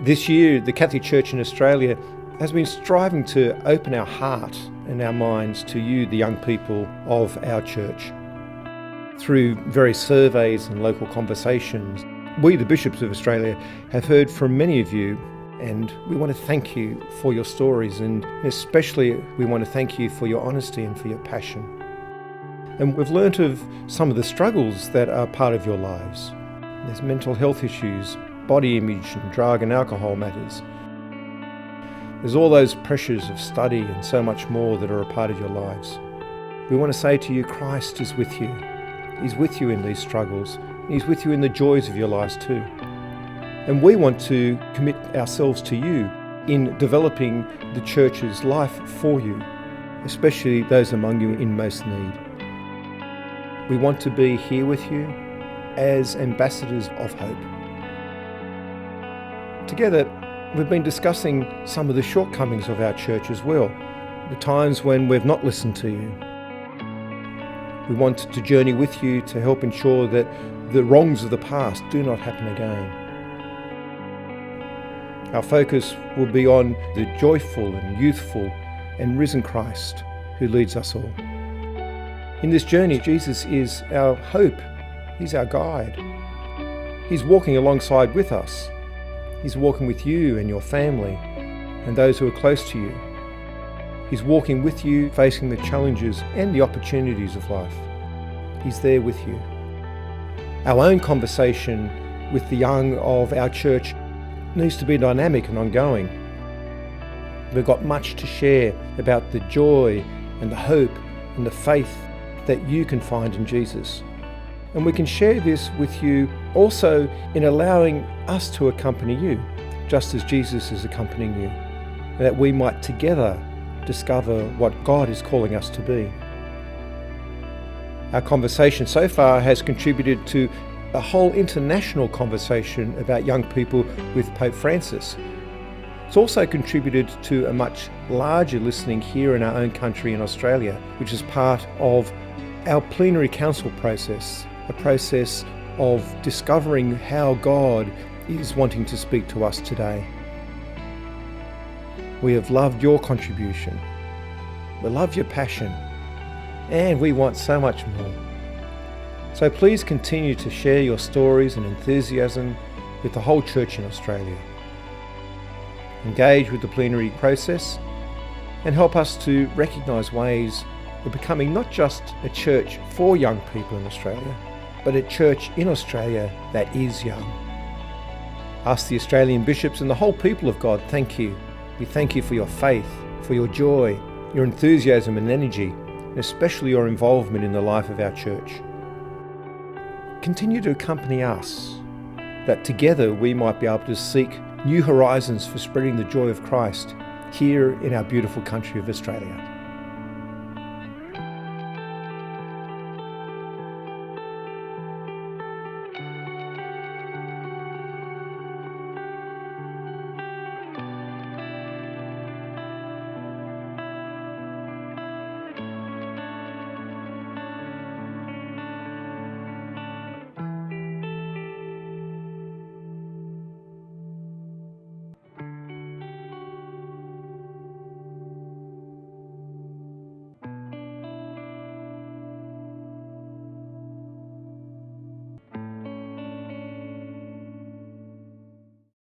This year, the Catholic Church in Australia has been striving to open our heart and our minds to you, the young people of our church. Through various surveys and local conversations, we, the Bishops of Australia, have heard from many of you, and we want to thank you for your stories, and especially we want to thank you for your honesty and for your passion. And we've learnt of some of the struggles that are part of your lives. There's mental health issues, body image and drug and alcohol matters. There's all those pressures of study and so much more that are a part of your lives. We want to say to you, Christ is with you. He's with you in these struggles. He's with you in the joys of your lives too. And we want to commit ourselves to you in developing the church's life for you, especially those among you in most need. We want to be here with you as ambassadors of hope. Together, we've been discussing some of the shortcomings of our church as well, the times when we've not listened to you. We want to journey with you to help ensure that the wrongs of the past do not happen again. Our focus will be on the joyful and youthful and risen Christ who leads us all. In this journey, Jesus is our hope. He's our guide. He's walking alongside with us. He's walking with you and your family and those who are close to you. He's walking with you, facing the challenges and the opportunities of life. He's there with you. Our own conversation with the young of our church needs to be dynamic and ongoing. We've got much to share about the joy and the hope and the faith that you can find in Jesus. And we can share this with you also in allowing us to accompany you, just as Jesus is accompanying you, and that we might together discover what God is calling us to be. Our conversation so far has contributed to a whole international conversation about young people with Pope Francis. It's also contributed to a much larger listening here in our own country in Australia, which is part of our plenary council process, a process of discovering how God is wanting to speak to us today. We have loved your contribution. We love your passion. And we want so much more. So please continue to share your stories and enthusiasm with the whole church in Australia. Engage with the plenary process and help us to recognise ways of becoming not just a church for young people in Australia, but a church in Australia that is young. Ask the Australian bishops and the whole people of God, thank you. We thank you for your faith, for your joy, your enthusiasm and energy, and especially your involvement in the life of our church. Continue to accompany us, that together we might be able to seek new horizons for spreading the joy of Christ here in our beautiful country of Australia.